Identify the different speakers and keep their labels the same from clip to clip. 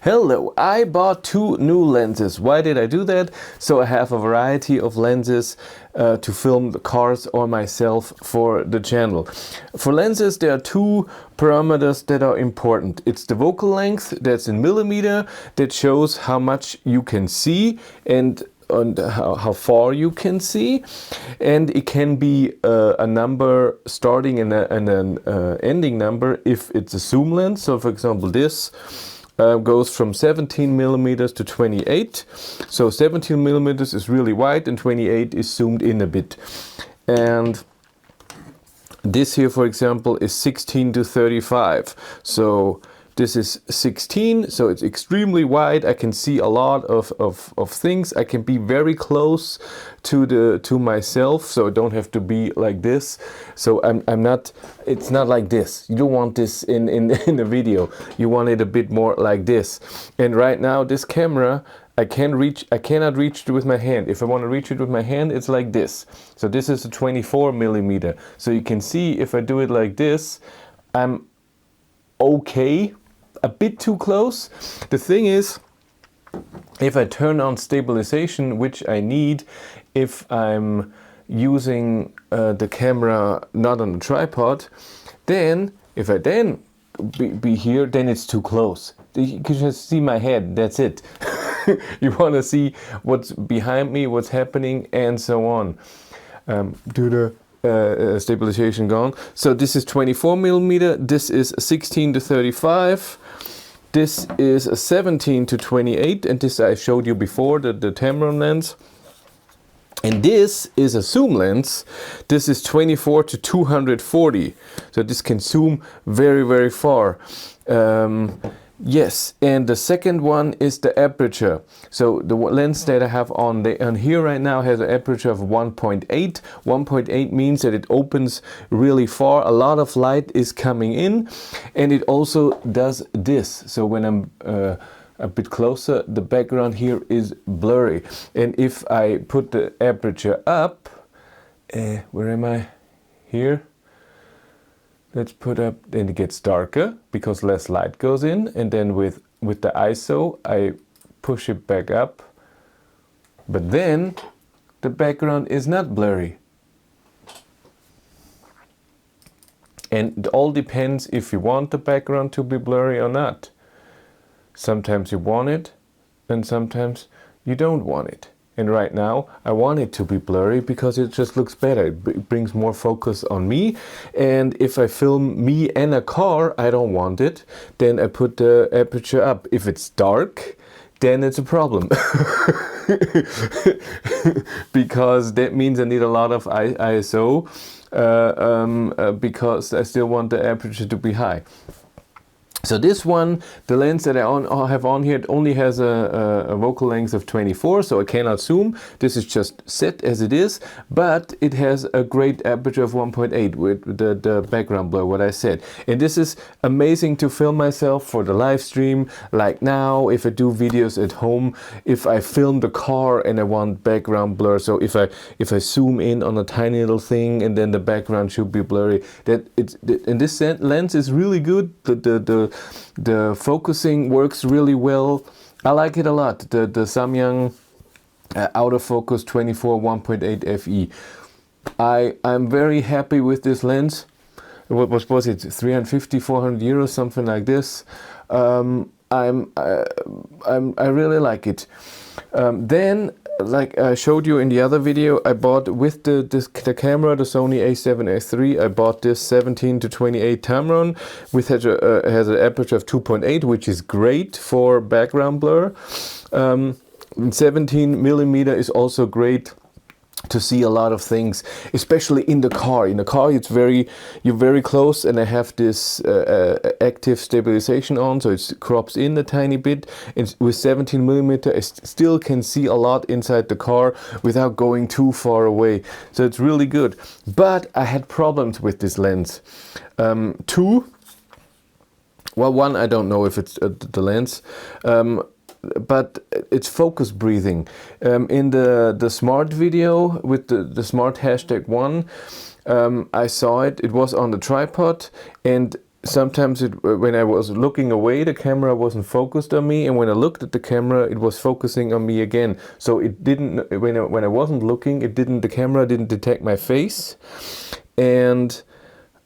Speaker 1: Hello, I bought two new lenses. Why did I do that? So I have a variety of lenses to film the cars or myself for the channel. For lenses, there are two parameters that are important. It's the focal length, that's in millimeter, that shows how much you can see and how far you can see, and it can be a number starting and an ending number if it's a zoom lens. So for example, this goes from 17 millimeters to 28. So 17 millimeters is really wide and 28 is zoomed in a bit. And this here, for example, is 16 to 35. So this is 16, so it's extremely wide. I can see a lot of things. I can be very close to myself, so I don't have to be like this. So I'm not, it's not like this. You don't want this in a video. You want it a bit more like this. And right now this camera, I cannot reach it with my hand. If I want to reach it with my hand, it's like this. So this is a 24 millimeter. So you can see if I do it like this, I'm okay. A bit too close. The thing is, if I turn on stabilization, which I need if I'm using the camera not on a tripod, then if I then be here, then it's too close. You can just see my head, that's it. You want to see what's behind me, what's happening, and so on. Stabilization gone. So this is 24 millimeter, this is 16 to 35, this is a 17 to 28, and this I showed you before, the Tamron lens. And this is a zoom lens. This is 24 to 240. So this can zoom very, very far. Yes, and the second one is the aperture. So the lens that I have on here right now has an aperture of 1.8. 1.8 means that it opens really far. A lot of light is coming in, and it also does this. So when I'm a bit closer, the background here is blurry. And if I put the aperture up, where am I? Here. Let's put up, then it gets darker because less light goes in, and then with the ISO I push it back up, but then the background is not blurry. And it all depends if you want the background to be blurry or not. Sometimes you want it and sometimes you don't want it. And right now I want it to be blurry because it just looks better. It brings more focus on me. And if I film me and a car, I don't want it. Then I put the aperture up. If it's dark, then it's a problem. Because that means I need a lot of ISO because I still want the aperture to be high. So this one, the lens that I have on here, it only has a focal length of 24, so I cannot zoom. This is just set as it is, but it has a great aperture of 1.8 with the background blur, what I said. And this is amazing to film myself for the live stream, like now, if I do videos at home, if I film the car and I want background blur. So if I zoom in on a tiny little thing and then the background should be blurry, and this lens is really good. The focusing works really well. I like it a lot. The Samyang autofocus 24 1.8 FE. I'm very happy with this lens. What was it? 350, 400 euros, something like this. I really like it. Then, like I showed you in the other video, I bought with the camera, the Sony A7s III, I bought this 17 to 28 Tamron, which has an aperture of 2.8, which is great for background blur. 17 millimeter is also great to see a lot of things, especially in the car. In the car, you're very close, and I have this active stabilization on, so it crops in a tiny bit. And with 17 millimeter, I still can see a lot inside the car without going too far away. So it's really good. But I had problems with this lens. Two. Well, one, I don't know if it's the lens. But it's focus breathing. In the smart video with the smart #1, I saw it. It was on the tripod, and sometimes when I was looking away, the camera wasn't focused on me, and when I looked at the camera, it was focusing on me again. So it didn't, when I wasn't looking, the camera didn't detect my face, and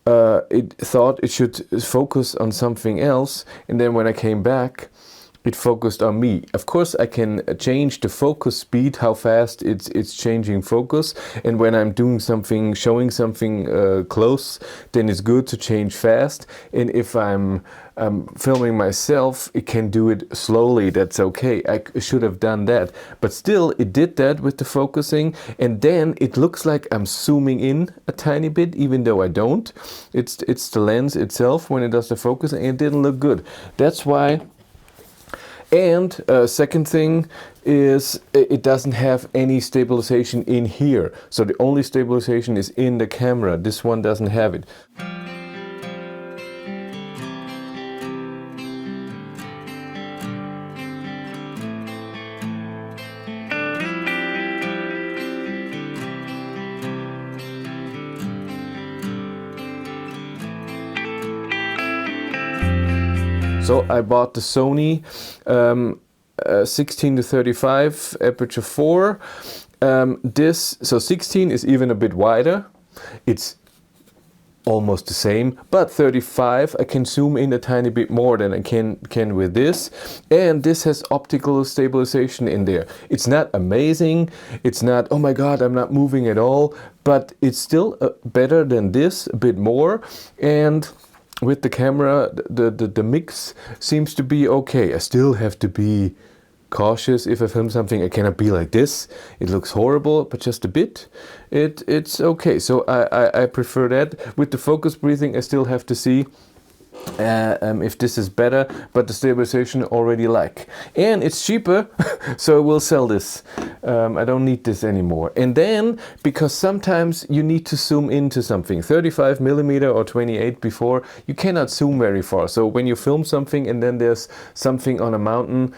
Speaker 1: it thought it should focus on something else, and then when I came back, it focused on me. Of course, I can change the focus speed, how fast it's changing focus. And when I'm doing something, showing something close, then it's good to change fast. And if I'm filming myself, it can do it slowly. That's okay. I should have done that. But still, it did that with the focusing. And then it looks like I'm zooming in a tiny bit, even though I don't. It's the lens itself when it does the focusing, and it didn't look good. That's why. And second thing is it doesn't have any stabilization in here. So the only stabilization is in the camera. This one doesn't have it. So I bought the Sony 16-35 aperture 4. So 16 is even a bit wider. It's almost the same, but 35 I can zoom in a tiny bit more than I can with this, and this has optical stabilization in there. It's not amazing, it's not, oh my god, I'm not moving at all, but it's still better than this, a bit more. And with the camera, the mix seems to be okay. I still have to be cautious if I film something. I cannot be like this. It looks horrible, but just a bit. It's okay. So I prefer that. With the focus breathing, I still have to see if this is better, but the stabilization already like. And it's cheaper, so I will sell this. I don't need this anymore. And then, because sometimes you need to zoom into something, 35mm or 28 before, you cannot zoom very far. So when you film something and then there's something on a mountain,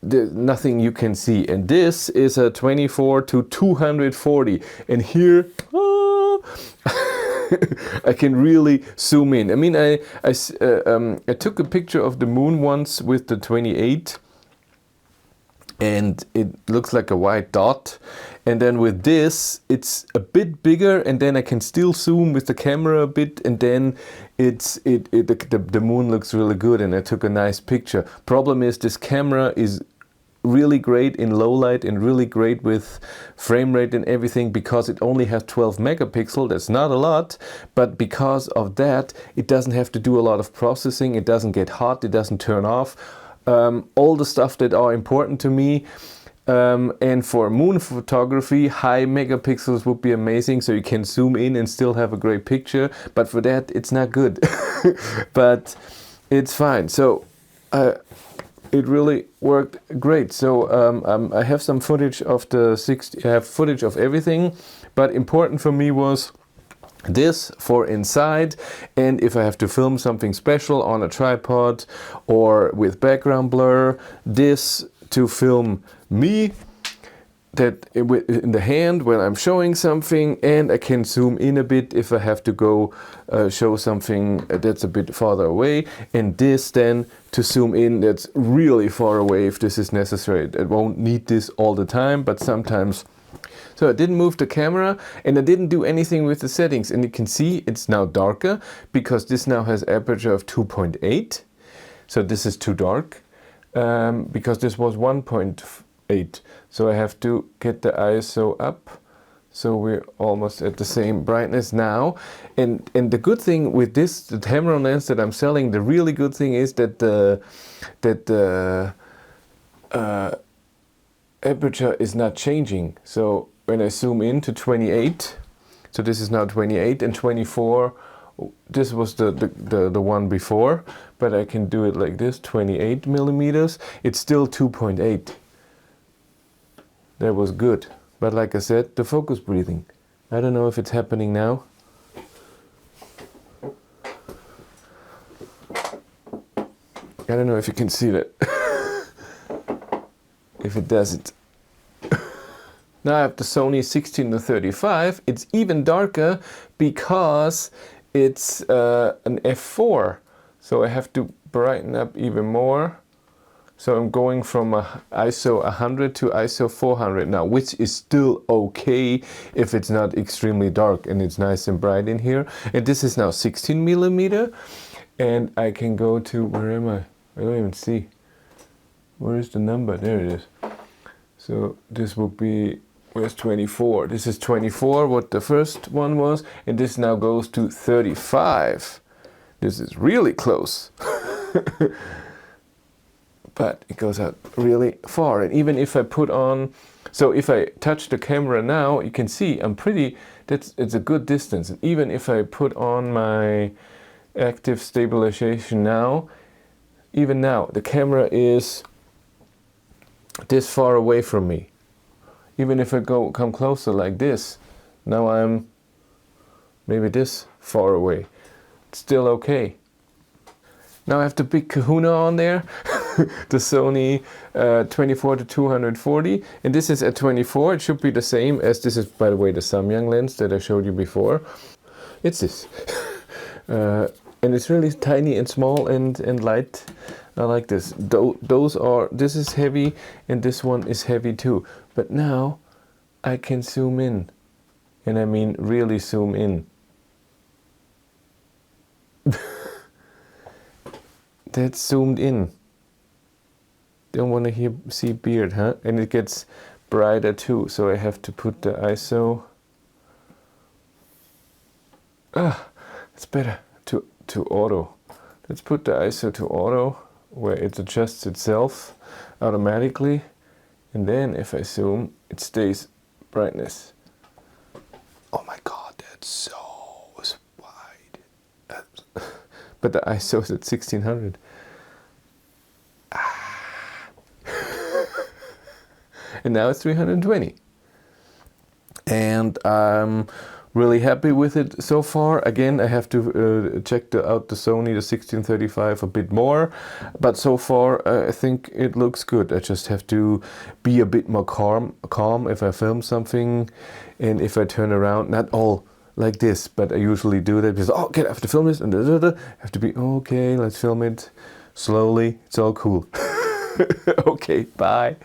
Speaker 1: there's nothing you can see. And this is a 24-240. And here, I can really zoom in. I mean, I took a picture of the moon once with the 28, and it looks like a white dot. And then with this, it's a bit bigger, and then I can still zoom with the camera a bit, and then the moon looks really good, and I took a nice picture. Problem is, this camera is really great in low light and really great with frame rate and everything, because it only has 12 megapixel. That's not a lot, but because of that, it doesn't have to do a lot of processing. It doesn't get hot, it doesn't turn off. All the stuff that are important to me. And for moon photography, high megapixels would be amazing, so you can zoom in and still have a great picture. But for that, it's not good. But it's fine. So it really worked great. So I have some footage of the 60. I have footage of everything, but important for me was this for inside, and if I have to film something special on a tripod or with background blur, this to film me that in the hand when I'm showing something, and I can zoom in a bit if I have to go show something that's a bit farther away, and this then to zoom in that's really far away if this is necessary. I won't need this all the time, but sometimes. So I didn't move the camera, and I didn't do anything with the settings, and you can see it's now darker because this now has aperture of 2.8. So this is too dark because this was 1.8. So I have to get the ISO up. So we're almost at the same brightness now. And the good thing with this, the Tamron lens that I'm selling, the really good thing is that the aperture is not changing. So when I zoom in to 28, so this is now 28, and 24, this was the one before, but I can do it like this, 28 millimeters. It's still 2.8. That was good. But like I said, the focus breathing. I don't know if it's happening now. I don't know if you can see that. If it does it. Now I have the Sony 16-35. It's even darker because it's an f4, so I have to brighten up even more. So I'm going from ISO 100 to ISO 400 now, which is still okay if it's not extremely dark and it's nice and bright in here. And this is now 16 millimeter, and I can go to, where am I? I don't even see. Where is the number? There it is. So this will be, where's 24? This is 24, what the first one was, and this now goes to 35. This is really close. But it goes out really far. And even if I put on, so if I touch the camera now, you can see I'm pretty, it's a good distance. And even if I put on my active stabilization now, even now, the camera is this far away from me. Even if I come closer like this, now I'm maybe this far away. It's still okay. Now I have the big kahuna on there, the Sony 24 to 240, and this is at 24. It should be the same as this is, by the way, the Samyang lens that I showed you before. It's this. And it's really tiny and small and light. I like this. This is heavy and this one is heavy too. But now I can zoom in, and I mean really zoom in. That's zoomed in. Don't want to see beard, huh? And it gets brighter too, so I have to put the ISO. It's better to auto. Let's put the ISO to auto, where it adjusts itself automatically, and then if I zoom, it stays brightness. Oh my god, that's so wide. But the ISO is at 1600. And now it's 320. And I'm really happy with it so far. Again, I have to check out the Sony, the 1635 a bit more. But so far, I think it looks good. I just have to be a bit more calm if I film something. And if I turn around, not all like this, but I usually do that because, oh, okay, I have to film this, and I have to be, okay, let's film it slowly. It's all cool. Okay, bye.